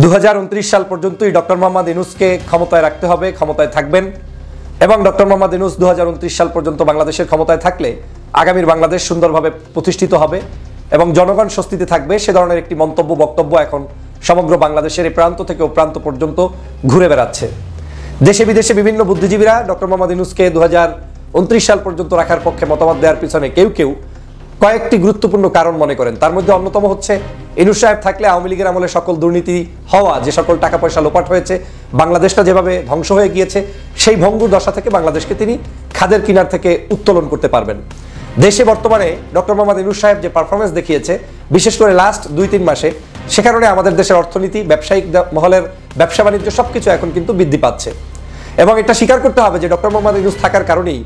2029 সাল পর্যন্তই ডক্টর মোহাম্মদ ইউনূসকে ক্ষমতায় রাখতে হবে, ক্ষমতায় থাকবেন এবং ডক্টর মোহাম্মদ ইউনূস 2029 সাল পর্যন্ত বাংলাদেশের ক্ষমতায় থাকলে আগামীর বাংলাদেশ সুন্দরভাবে প্রতিষ্ঠিত হবে এবং জনগণ স্বস্তিতে থাকবে। সে ধরনের একটি মন্তব্য বক্তব্য এখন সমগ্র বাংলাদেশের এই প্রান্ত থেকে ও প্রান্ত পর্যন্ত ঘুরে বেড়াচ্ছে। দেশে বিদেশে বিভিন্ন বুদ্ধিজীবীরা ডক্টর মোহাম্মদ ইউনূসকে 2029 সাল পর্যন্ত রাখার পক্ষে মতামত দেওয়ার পিছনে কেউ কেউ কয়েকটি গুরুত্বপূর্ণ কারণ মনে করেন। তার মধ্যে অন্যতম হচ্ছে ইউনূস সাহেব থাকলে আওয়ামী লীগের আমলে সকল দুর্নীতি হওয়া, যে সকল টাকা পয়সা লোপাট হয়েছে, বাংলাদেশটা যেভাবে ধ্বংস হয়ে গিয়েছে, সেই ভঙ্গুর দশা থেকে বাংলাদেশকে তিনি খাদের কিনার থেকে উত্তোলন করতে পারবেন। দেশে বর্তমানে ডক্টর মোহাম্মদ ইউনূস সাহেব যে পারফরমেন্স দেখিয়েছে, বিশেষ করে লাস্ট 2-3 মাসে, সে কারণে আমাদের দেশের অর্থনীতি, ব্যবসায়িক মহলের ব্যবসা বাণিজ্য সবকিছু এখন কিন্তু বৃদ্ধি পাচ্ছে এবং এটা স্বীকার করতে হবে যে ডক্টর মোহাম্মদ ইউনূস থাকার কারণেই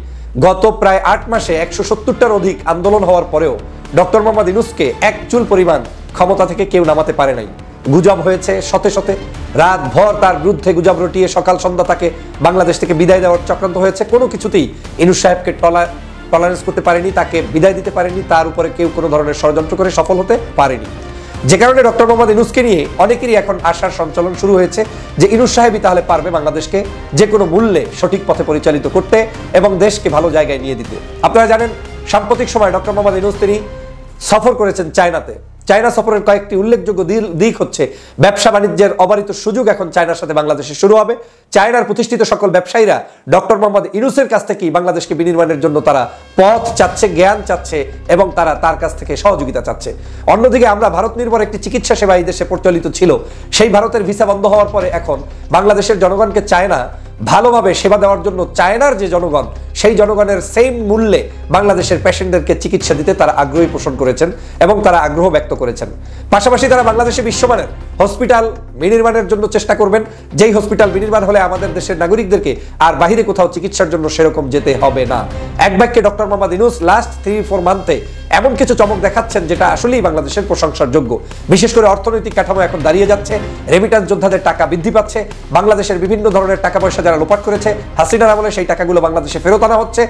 গত প্রায় 8 মাসে 170টার অধিক আন্দোলন হওয়ার পরেও ডক্টর মোহাম্মদ ইউনূসকে এক চুল পরিমাণ ক্ষমতা থেকে কেউ নামাতে পারে নাই। গুজব হয়েছে শতে শতে, রাত ভর তার বিরুদ্ধে গুজব রটিয়ে সকাল সন্ধ্যা তাকে বাংলাদেশ থেকে বিদায় দেওয়ার চক্রান্ত হয়েছে। কোনো কিছুতেই ইউনূস সাহেবকে টলারেন্স করতে পারেনি, তাকে বিদায় দিতে পারেনি, তার উপরে কেউ কোনো ধরনের ষড়যন্ত্র করে সফল হতে পারেনি। যে কারণে ডক্টর মোহাম্মদ ইউনূসকে নিয়ে অনেকেরই এখন আশার সঞ্চালন শুরু হয়েছে যে ইউনূস সাহেবই তাহলে পারবে বাংলাদেশকে যে কোনো মূল্যে সঠিক পথে পরিচালিত করতে এবং দেশকে ভালো জায়গায় নিয়ে দিতে। আপনারা জানেন সাম্প্রতিক সময় ডক্টর মোহাম্মদ ইউনূস তিনি সফর করেছেন চায়নাতে। চায়না সফরের কয়েকটি উল্লেখযোগ্য দিক হচ্ছে ব্যবসা বাণিজ্যের অবারিত সুযোগ এখন চায়নার সাথে বাংলাদেশে শুরু হবে। চায়নার প্রতিষ্ঠিত সকল ব্যবসায়ীরা ডক্টর মোহাম্মদ ইউনূসের কাছ থেকেই বাংলাদেশকে বিনির্মাণের জন্য তারা পথ চাচ্ছে, জ্ঞান চাচ্ছে এবং তারা তার কাছ থেকে সহযোগিতা চাচ্ছে। অন্যদিকে আমরা ভারত নির্ভর একটি চিকিৎসা সেবা এই দেশে প্রচলিত ছিল, সেই ভারতের ভিসা বন্ধ হওয়ার পরে এখন বাংলাদেশের জনগণকে চায়না ভালোভাবে সেবা দেওয়ার জন্য চায়নার যে জনগণ, সেই জনগণের সেম মূল্যে বাংলাদেশের পেশেন্টদেরকে চিকিৎসা দিতে তারা আগ্রহী পোষণ করেছেন এবং তারা আগ্রহ ব্যক্ত করেছেন। পাশাপাশি তারা বাংলাদেশে বিশ্বমানের হসপিটাল বিনির্মাণের জন্য চেষ্টা করবেন, যেই হসপিটাল বিনির্মাণ হলে আমাদের দেশের নাগরিকদেরকে আর বাহিরে কোথাও চিকিৎসার জন্য সেরকম যেতে হবে না। এক বাক্যে ডক্টর মোহাম্মদ ইউনূস লাস্ট 3-4 মান্থে এমন কিছু চমক দেখাচ্ছেন যেটা আসলেই বাংলাদেশের প্রশংসার যোগ্য। বিশেষ করে অর্থনৈতিক কাঠামো এখন দাঁড়িয়ে যাচ্ছে, রেমিটেন্স যোদ্ধাদের টাকা বৃদ্ধি পাচ্ছে, বাংলাদেশের বিভিন্ন ধরনের টাকা পয়সা যারা লোপাট করেছে হাসিনার আমলে সেই টাকাগুলো বাংলাদেশে ফেরত আনা হচ্ছে।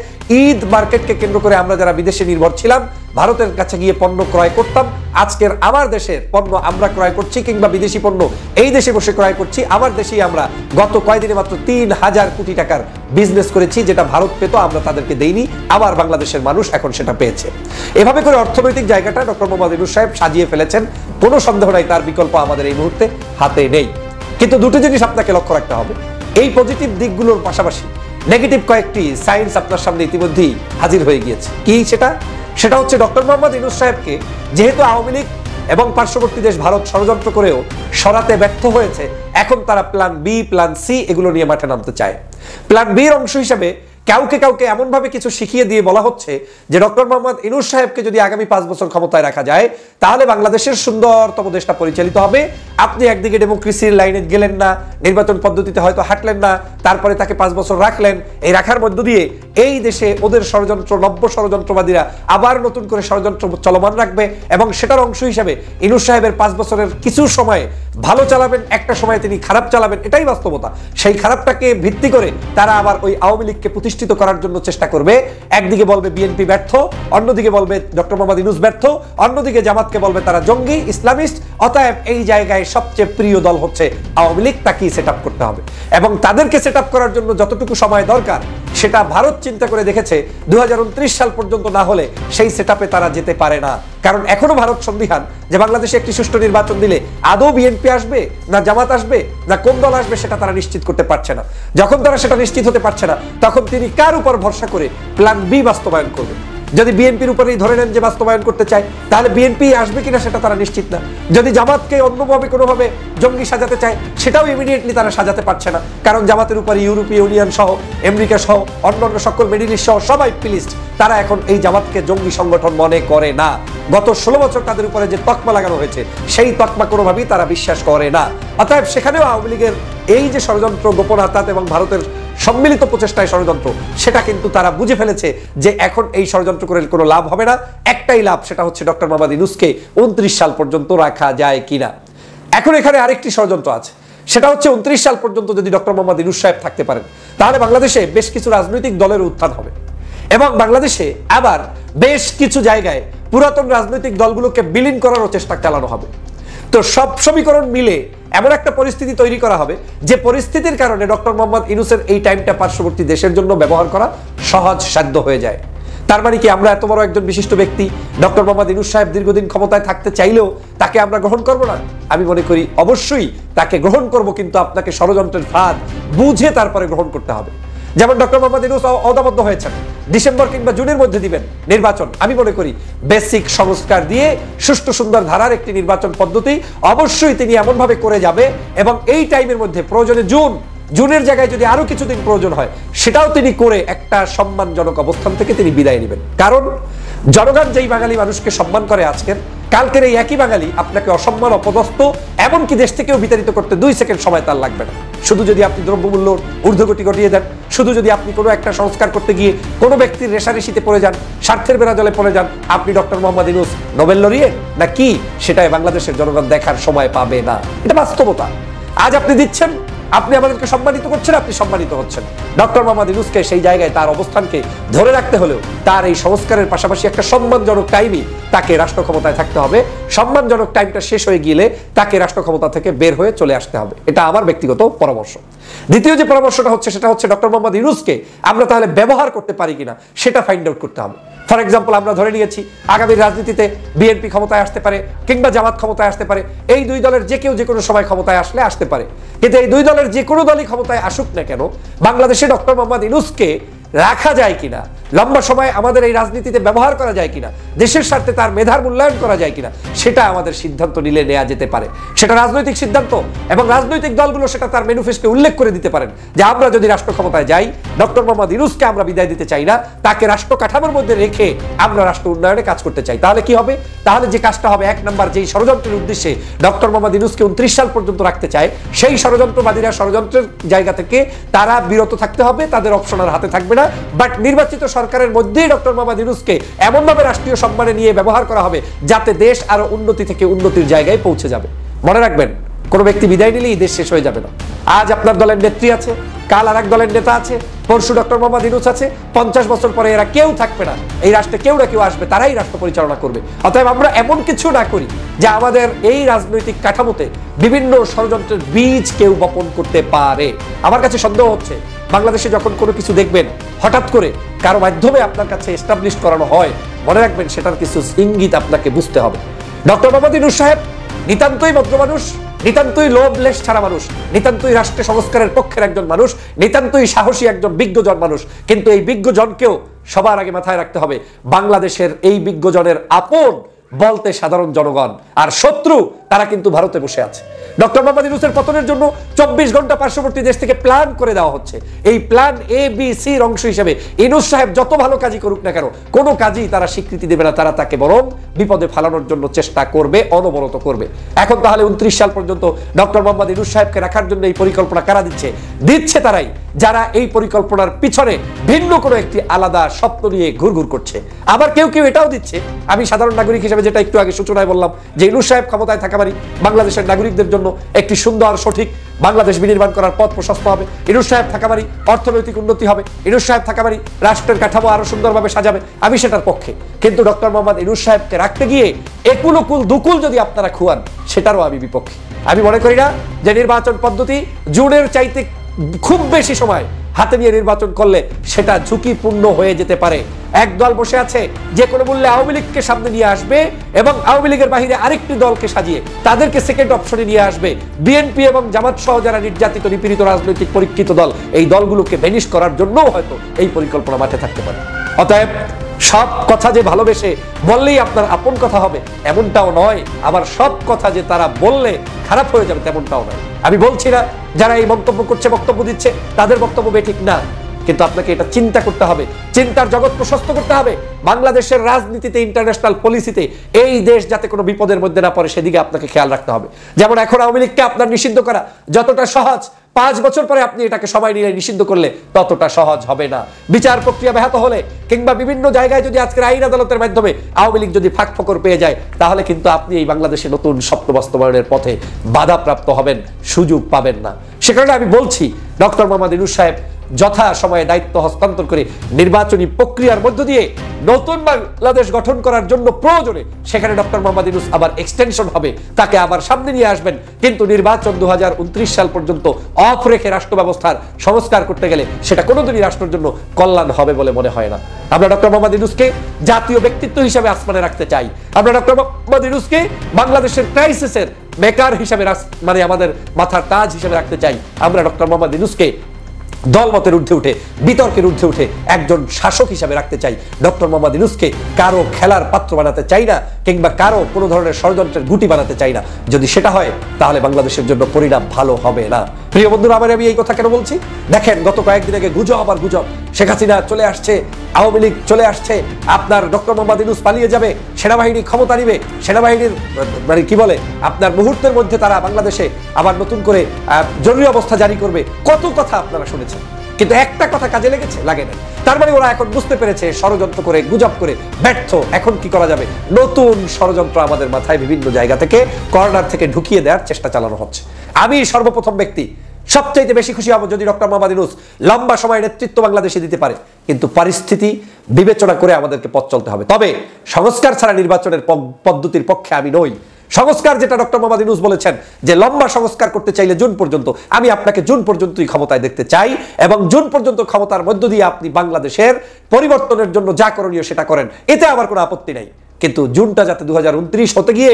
ঈদ মার্কেটকে কেন্দ্র করে আমরা যারা বিদেশে নির্ভর ছিলাম, ভারতের কাছে গিয়ে পণ্য ক্রয় করতাম, আজকের আমার দেশের পণ্য আমরা ক্রয় করছি কিংবা বিদেশি পণ্য এই দেশে বসে ক্রয় করছি। আমার দেশেই আমরা গত কয়েকদিনে মাত্র 3000 কোটি টাকার বিজনেস করেছি, যেটা ভারত পেত, আমরা তাদেরকে দেইনি, আবার বাংলাদেশের মানুষ এখন সেটা পেয়েছে। এভাবে করে অর্থনৈতিক জায়গাটা ডক্টর মোহাম্মদ ইউনূস সাহেব সাজিয়ে ফেলেছেন, কোনো সন্দেহ নাই তার বিকল্প আমাদের এই মুহূর্তে হাতে নেই। কিন্তু দুটো জিনিস আপনাকে লক্ষ্য রাখতে হবে, এই পজিটিভ দিকগুলোর পাশাপাশি নেগেটিভ কয়েকটি সাইন্স আপনার সামনে ইতিমধ্যেই হাজির হয়ে গিয়েছে। কি সেটা হচ্ছে ডক্টর মোহাম্মদ ইউনূস সাহেবকে যেহেতু আওয়ামী লীগ এবং পার্শ্ববর্তী দেশ ভারত ষড়যন্ত্র করেও সরাতে ব্যর্থ হয়েছে, এখন তারা প্ল্যান বি, প্ল্যান সি এগুলো নিয়ে মাঠে নামতে চায়। প্ল্যান বির অংশ হিসেবে কাউকে এমনভাবে কিছু শিখিয়ে দিয়ে বলা হচ্ছে যে ডক্টর মোহাম্মদ ইউনূস সাহেবকে যদি আগামী 5 বছর ক্ষমতায় রাখা যায় তাহলে বাংলাদেশের সুন্দরতম দেশটা পরিচালিত হবে। আপনি একদিকে ডেমোক্রেসির লাইনে গেলেন না, নির্বাচন পদ্ধতিতে হয়তো হাঁটলেন না, তারপরে তাকে 5 বছর রাখলেন। এই রাখার মধ্য দিয়ে এই দেশে ওদের ষড়যন্ত্র, নব্য ষড়যন্ত্রবাদীরা আবার নতুন করে ষড়যন্ত্র চলমান রাখবে এবং সেটার অংশ হিসেবে ইউনূস সাহেবের 5 বছরের কিছু সময় ভালো চালাবেন, একটা সময় তিনি খারাপ চালাবেন, এটাই বাস্তবতা। সেই খারাপটাকে ভিত্তি করে তারা আবার ওই আওয়ামী লীগকে প্রতিষ্ঠিত করার জন্য চেষ্টা করবে। একদিকে বলবে বিএনপি ব্যর্থ, অন্যদিকে বলবে ডক্টর মোহাম্মদ ইউনূস ব্যর্থ, অন্যদিকে জামাতকে বলবে তারা জঙ্গি ইসলামিস্ট। অতএব এই জায়গায় সবচেয়ে প্রিয় দল হচ্ছে আওয়ামী লীগ, তাকেই সেট আপ করতে হবে এবং তাদেরকে সেট আপ করার জন্য যতটুকু সময় দরকার সেটা ভারত চিন্তা করে দেখেছে 2029 সাল পর্যন্ত না হলে সেই সেট আপে তারা যেতে পারে না। কারণ এখনো ভারত সন্দিহান যে বাংলাদেশে একটি সুষ্ঠু নির্বাচন দিলে আদৌ বিএনপি আসবে না জামাত আসবে না কোন দল আসবে সেটা তারা নিশ্চিত করতে পারছে না। যখন তারা সেটা নিশ্চিত হতে পারছে না, তখন তিনি কার উপর ভরসা করে প্ল্যান বি বাস্তবায়ন করবে। যদি বিএনপির উপরেই ধরে নেন যে বাস্তবায়ন করতে চায়, তাহলে বিএনপি আসবে কিনা সেটা তারা নিশ্চিত না। যদি জামাতকে অন্যভাবে কোনোভাবে জঙ্গি সাজাতে চায়, সেটাও ইমিডিয়েটলি তারা সাজাতে পারছে না, কারণ জামাতের উপরে ইউরোপীয় ইউনিয়ন সহ, আমেরিকা সহ, অন্যান্য সকল মিডল ইস্ট সহ সবাই প্লিজড। তারা এখন এই জামাতকে জঙ্গি সংগঠন মনে করে না। গত 16 বছর তাদের উপরে যে তকমা লাগানো হয়েছে, সেই তকমা কোনোভাবেই তারা বিশ্বাস করে না। অতএব সেখানেও আওয়ামী লীগের এই যে ষড়যন্ত্র, গোপন আঘাত এবং ভারতের সম্মিলিত প্রচেষ্টায় ষড়যন্ত্র, সেটা কিন্তু তারা বুঝে ফেলেছে যে এখন এই ষড়যন্ত্র করে কোনো লাভ হবে না। একটাই লাভ, সেটা হচ্ছে ডক্টর মোহাম্মদ ইউনূসকে 29 সাল পর্যন্ত রাখা যায় কিনা। এখন এখানে আরেকটি ষড়যন্ত্র আছে, সেটা হচ্ছে 29 সাল পর্যন্ত যদি ডক্টর মোহাম্মদ ইউনূস সাহেব থাকতে পারেন তাহলে বাংলাদেশে বেশ কিছু রাজনৈতিক দলের উত্থান হবে এবং বাংলাদেশে আবার বেশ কিছু জায়গায় পুরাতন রাজনৈতিক দলগুলোকে বিলীন করারও চেষ্টা চালানো হবে। তো সব সমীকরণ মিলে এমন একটা পরিস্থিতি তৈরি করা হবে যে পরিস্থিতির কারণে ডক্টর মোহাম্মদ ইউনূসের এই টাইমটা পার্শ্ববর্তী দেশের জন্য ব্যবহার করা সহজ সাধ্য হয়ে যায়। তার মানে কি আমরা এত বড় একজন বিশিষ্ট ব্যক্তি ডক্টর মোহাম্মদ ইউনূস সাহেব দীর্ঘদিন ক্ষমতায় থাকতে চাইলেও তাকে আমরা গ্রহণ করব না? আমি মনে করি অবশ্যই তাকে গ্রহণ করব, কিন্তু আপনাকে ষড়যন্ত্রের ফাঁদ বুঝে তারপরে গ্রহণ করতে হবে। যেমন ডক্টর মোহাম্মদ ইউনূস অদাবদ্ধ হয়েছেন, ডিসেম্বর কিংবা জুনের মধ্যে দিবেন নির্বাচন। আমি মনে করি বেসিক সংস্কার দিয়ে সুষ্ঠু সুন্দর ধারার একটি নির্বাচন পদ্ধতি অবশ্যই তিনি এমনভাবে করে যাবে, এবং এই টাইমের মধ্যে প্রয়োজনে জুনের জায়গায় যদি আরো কিছুদিন প্রয়োজন হয় সেটাও তিনি করে একটা সম্মানজনক অবস্থান থেকে তিনি বিদায় নেবেন। কারণ জনগণ যেই বাঙালি মানুষকে সম্মান করে আজকের, কালকের এই একই বাঙালি আপনাকে অসম্মান, অপদস্থ, এমনকি দেশ থেকেও বিতাড়িত করতে 2 সেকেন্ড সময় তার লাগবে না। শুধু যদি আপনি দ্রব্যমূল্য ঊর্ধ্বগতি ঘটিয়ে দেন, শুধু যদি আপনি কোনো একটা সংস্কার করতে গিয়ে কোনো ব্যক্তির রেশারেশিতে পড়ে যান, স্বার্থের বেড়াজালে পড়ে যান, আপনি doctor Mohammad Yunus Nobel laureate না কি, সেটাই বাংলাদেশের জনগণ দেখার সময় পাবে না। এটা বাস্তবতা। আজ আপনি দিচ্ছেন, আপনি আমাদেরকে সম্মানিত করছেন, আপনি সম্মানিত হচ্ছেন। ডক্টর মোহাম্মদ ইউনূসকে সেই জায়গায় তার অবস্থানকে ধরে রাখতে হলেও তার এই সংস্কারের পাশাপাশি একটা সম্মানজনক টাইমই তাকে রাষ্ট্র ক্ষমতায় থাকতে হবে। সম্মানজনক টাইমটা শেষ হয়ে গেলে তাকে রাষ্ট্র ক্ষমতা থেকে বের হয়ে চলে আসতে হবে। এটা আমার ব্যক্তিগত পরামর্শ। দ্বিতীয় যে পরামর্শটা হচ্ছে সেটা হচ্ছে ডক্টর মোহাম্মদ ইউনূসকে আমরা তাহলে ব্যবহার করতে পারি কিনা সেটা ফাইন্ড আউট করতে হবে। ফর এক্সাম্পল, আমরা ধরে নিয়েছি আগামী রাজনীতিতে বিএনপি ক্ষমতায় আসতে পারে কিংবা জামাত ক্ষমতায় আসতে পারে। এই 2 দলের যে কেউ যে কোনো সময় ক্ষমতায় আসতে পারে, কিন্তু এই 2 দলের যে কোনো দলই ক্ষমতায় আসুক না কেন, বাংলাদেশে ডক্টর মোহাম্মদ ইউনূসকে রাখা যায় কিনা, লম্বা সময় আমাদের এই রাজনীতিতে ব্যবহার করা যায় কিনা, দেশের স্বার্থে তার মেধার মূল্যায়ন করা যায় কিনা, সেটা আমাদের সিদ্ধান্ত নিলে নেওয়া যেতে পারে। সেটা রাজনৈতিক সিদ্ধান্ত, এবং রাজনৈতিক দলগুলো সেটা তার ম্যানিফেস্টোে উল্লেখ করে দিতে পারেন যে আমরা যদি রাষ্ট্র ক্ষমতায় যাই, ডক্টর মোহাম্মদ ইউনূসকে আমরা বিদায় দিতে চাই না, তাকে রাষ্ট্র কাঠামোর মধ্যে রেখে আমরা রাষ্ট্র উন্নয়নে কাজ করতে চাই। তাহলে কি হবে? তাহলে যে কাজটা হবে, 1 নম্বর, যেই ষড়যন্ত্রের উদ্দেশ্যে ডক্টর মোহাম্মদ ইউনূসকে 29 সাল পর্যন্ত রাখতে চায়, সেই ষড়যন্ত্রবাদীরা ষড়যন্ত্রের জায়গা থেকে তারা বিরত থাকতে হবে, তাদের অপশন আর হাতে থাকবে না। বাট নির্বাচিত সরকারের মধ্যেই ডক্টর মোহাম্মদ ইউনূসকে এমনভাবে রাষ্ট্রীয় সম্মানে নিয়ে ব্যবহার করা হবে যাতে দেশ আরো উন্নতি থেকে উন্নতির জায়গায় পৌঁছে যাবে। মনে রাখবেন, কোনো ব্যক্তি বিদায় নিলেই দেশ শেষ হয়ে যাবে না। আজ আপনার দলের নেত্রী আছে, কাল আর এক দলের নেতা আছে, পরশু ডক্টর মোহাম্মদ ইউনূস আছে, 50 বছর পরে এরা কেউ থাকবে না। এই রাষ্ট্রে কেউ না কেউ আসবে, তারাই রাষ্ট্র পরিচালনা করবে। অতএব আমরা এমন কিছু না করি যে আমাদের এই রাজনৈতিক কাঠামোতে বিভিন্ন ষড়যন্ত্রের বীজ কেউ বপন করতে পারে। আমার কাছে সন্দেহ হচ্ছে বাংলাদেশে যখন কোনো কিছু দেখবেন হঠাৎ করে কারো মাধ্যমে আপনার কাছে এস্টাবলিশ করানো হয়, মনে রাখবেন সেটার কিছু ইঙ্গিত আপনাকে বুঝতে হবে। ডক্টর মোহাম্মদ ইউনূস সাহেব নিতান্তই ভদ্র মানুষ, নিতান্তই লোভলেশ ছাড়া মানুষ, নিতান্তই রাষ্ট্র সংস্কারের পক্ষের একজন মানুষ, নিতান্তই সাহসী একজন বিজ্ঞজন মানুষ। কিন্তু এই বিজ্ঞজনকেও সবার আগে মাথায় রাখতে হবে, বাংলাদেশের এই বিজ্ঞজনের আপন বলতে সাধারণ জনগণ, আর শত্রু তারা কিন্তু ভারতে বসে আছে। ডক্টর মোহাম্মদ ইউনূসের পতনের জন্য 24 ঘন্টা পার্শ্ববর্তী দেশ থেকে প্ল্যান করে দেওয়া হচ্ছে। এই প্ল্যান ABC-র অংশ হিসেবে ইউনূস সাহেব যত ভালো কাজই করুক না কেন, কোনো কাজই তারা স্বীকৃতি দেবে না, তারা তাকে বরং বিপদে ফেলানোর জন্য চেষ্টা করবে, অনবরত করবে। এখন তাহলে 29 সাল পর্যন্ত ডক্টর মোহাম্মদ ইউনূস সাহেবকে রাখার জন্য এই পরিকল্পনা কারা দিচ্ছে তারাই, যারা এই পরিকল্পনার পিছনে ভিন্ন কোনো একটি আলাদা স্বপ্ন নিয়ে ঘুরঘুর করছে। আবার কেউ কেউ এটাও দিচ্ছে, আমি সাধারণ নাগরিক হিসেবে যেটা একটু আগে সূচনায় বললাম, যে ইউনূস সাহেব ক্ষমতায় থাকা মানে বাংলাদেশের নাগরিকদের জন্য একটি সুন্দর সঠিক বাংলাদেশ বিনির্মাণ করার পথ প্রশস্ত হবে, ইউনূস সাহেব থাকা মানে অর্থনৈতিক উন্নতি হবে, ইউনূস সাহেব থাকা মানে রাষ্ট্রের কাঠামো আরো সুন্দরভাবে সাজাবে। আমি সেটার পক্ষে, কিন্তু ডক্টর মোহাম্মদ ইউনূস সাহেবকে রাখতে গিয়ে একুল উকুল দুকুল যদি আপনারা খুয়ান, সেটারও আমি বিপক্ষে। আমি মনে করি না যে নির্বাচন পদ্ধতি জুনের চাইতে খুব বেশি সময় হাতে নিয়ে নির্বাচন করলে সেটা ঝুঁকিপূর্ণ হয়ে যেতে পারে। এক দল বসে আছে যে কোনো মূল্যে আওয়ামী লীগকে সামনে নিয়ে আসবে এবং আওয়ামী লীগের বাহিরে আরেকটি দলকে সাজিয়ে তাদেরকে সেকেন্ড অপশনে নিয়ে আসবে। বিএনপি এবং জামাত সহ যারা নির্যাতিত নিপীড়িত রাজনৈতিক পরীক্ষিত দল, এই দলগুলোকে ভ্যানিশ করার জন্যও হয়তো এই পরিকল্পনা মাঠে থাকতে পারে। অতএব সব কথা যে ভালোবেসে বললেই আপনার আপন কথা হবে এমনটাও নয়, আবার সব কথা যে তারা বললে খারাপ হয়ে যাবে তেমনটাও নয়। আমি বলছি না যারা এই মন্তব্য করছে, বক্তব্য দিচ্ছে, তাদের বক্তব্য বেঠিক না, কিন্তু আপনাকে এটা চিন্তা করতে হবে, চিন্তার জগৎ প্রশস্ত করতে হবে। বাংলাদেশের রাজনীতিতে, ইন্টারন্যাশনাল পলিসিতে এই দেশ যাতে কোনো বিপদের মধ্যে না পড়ে সেদিকে আপনাকে খেয়াল রাখতে হবে। যেমন এখন আওয়ামী লীগকে আপনার নিষিদ্ধ করা যতটা সহজ, 5 বছর পরে আপনি এটাকে সময় নিয়ে নিষিদ্ধ করলে ততটা সহজ হবে না। বিচার প্রক্রিয়া ব্যাহত হলে কিংবা বিভিন্ন জায়গায় যদি আজকের আইন আদালতের মাধ্যমে আওয়ামী লীগ যদি ফাঁকফোকর পেয়ে যায়, তাহলে কিন্তু আপনি এই বাংলাদেশে নতুন স্বপ্ন বাস্তবায়নের পথে বাধাপ্রাপ্ত হবেন, সুযোগ পাবেন না। সে কারণে আমি বলছি ডক্টর মোহাম্মদ ইউনূস সাহেব যথা সময়ে দায়িত্ব হস্তান্তর করে নির্বাচনী প্রক্রিয়ার মধ্য দিয়ে নতুন বাংলাদেশ গঠন করার জন্য প্রয়োজনে সেখানে ডক্টর মোহাম্মদ ইউনূস আবার এক্সটেনশন হবে, তাকে আবার সামনে নিয়ে আসবেন। কিন্তু নির্বাচন 2029 সাল পর্যন্ত অফ রেখে রাষ্ট্র ব্যবস্থার সংস্কার করতে গেলে সেটা কোনোদিনই রাষ্ট্রের জন্য কল্যাণ হবে বলে মনে হয় না। আমরা ডক্টর মোহাম্মদ ইউনূসকে জাতীয় ব্যক্তিত্ব হিসেবে আসমানে রাখতে চাই। আমরা ডক্টর মোহাম্মদ ইউনূসকে বাংলাদেশের ক্রাইসিসের মেকার হিসেবে মানে আমাদের মাথার তাজ হিসেবে রাখতে চাই। আমরা ডক্টর মোহাম্মদ ইউনূসকে দলমতের ঊর্ধ্বে উঠে, বিতর্কের ঊর্ধ্বে উঠে একজন শাসক হিসেবে রাখতে চাই। ডক্টর মোহাম্মদ ইউনূসকে কারো খেলার পাত্র বানাতে চাই না, কিংবা কারো কোনো ধরনের ষড়যন্ত্রের গুটি বানাতে চাই না। যদি সেটা হয় তাহলে বাংলাদেশের জন্য পরিণাম ভালো হবে না। প্রিয় বন্ধুরা, আমি এই কথা কেন বলছি? দেখেন, গত কয়েকদিন আগে গুজব আর গুজব, শেখ হাসিনা চলে আসছে, আওয়ামী লীগ চলে আসছে, আপনার ডক্টর মোহাম্মদ ইউনূস পালিয়ে যাবে, সেনাবাহিনী ক্ষমতা নিবে, সেনাবাহিনীর মানে কি বলে আপনার মুহূর্তের মধ্যে তারা বাংলাদেশে আবার নতুন করে জরুরি অবস্থা জারি করবে। কত কথা আপনারা শুনেছেন, কিন্তু একটা কথা কাজে লেগেছে? লাগে না। তার মানে ওরা এখন বুঝতে পেরেছে ষড়যন্ত্র করে, গুজব করে ব্যর্থ। এখন কি করা যাবে? নতুন ষড়যন্ত্র আমাদের মাথায় বিভিন্ন জায়গা থেকে, কর্নার থেকে ঢুকিয়ে দেওয়ার চেষ্টা চালানো হচ্ছে। আমি সর্বপ্রথম ব্যক্তি সবচাইতে বেশি খুশি হব যদি ডক্টর মোহাম্মদ ইউনূস লম্বা সময় নেতৃত্ব বাংলাদেশে দিতে পারে, কিন্তু পরিস্থিতি বিবেচনা করে আমাদেরকে পথ চলতে হবে। তবে সংস্কার ছাড়া নির্বাচনের পদ্ধতির পক্ষে আমি নই। সংস্কার যেটা ডক্টর মোহাম্মদ ইউনূস বলেছেন যে লম্বা সংস্কার করতে চাইলে জুন পর্যন্ত, আমি আপনাকে জুন পর্যন্তই ক্ষমতায় দেখতে চাই, এবং জুন পর্যন্ত ক্ষমতার মধ্য দিয়ে আপনি বাংলাদেশের পরিবর্তনের জন্য যা করণীয় সেটা করেন, এতে আমার কোনো আপত্তি নেই। কিন্তু জুনটা যাতে 2029 হতে গিয়ে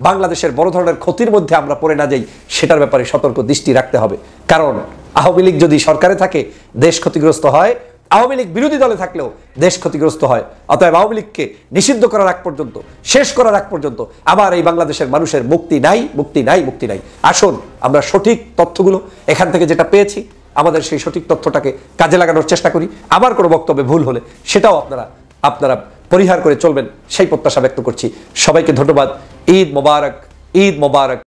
বাংলাদেশের বড় ধরনের ক্ষতির মধ্যে আমরা পড়ে না যাই, সেটার ব্যাপারে সতর্ক দৃষ্টি রাখতে হবে। কারণ আওয়ামী লীগ যদি সরকারে থাকে দেশ ক্ষতিগ্রস্ত হয়, আওয়ামী লীগ বিরোধী দলে থাকলেও দেশ ক্ষতিগ্রস্ত হয়। অতএব আওয়ামী লীগকে নিষিদ্ধ করার আগ পর্যন্ত, শেষ করার আগ পর্যন্ত আবার এই বাংলাদেশের মানুষের মুক্তি নাই, মুক্তি নাই, মুক্তি নাই। আসুন আমরা সঠিক তথ্যগুলো এখান থেকে যেটা পেয়েছি, আমাদের সেই সঠিক তথ্যটাকে কাজে লাগানোর চেষ্টা করি। আমার কোনো বক্তব্যে ভুল হলে সেটাও আপনারা পরিহার করে চলবেন, সেই প্রত্যাশা ব্যক্ত করছি। সবাইকে ধন্যবাদ। ঈদ মোবারক, ঈদ মোবারক।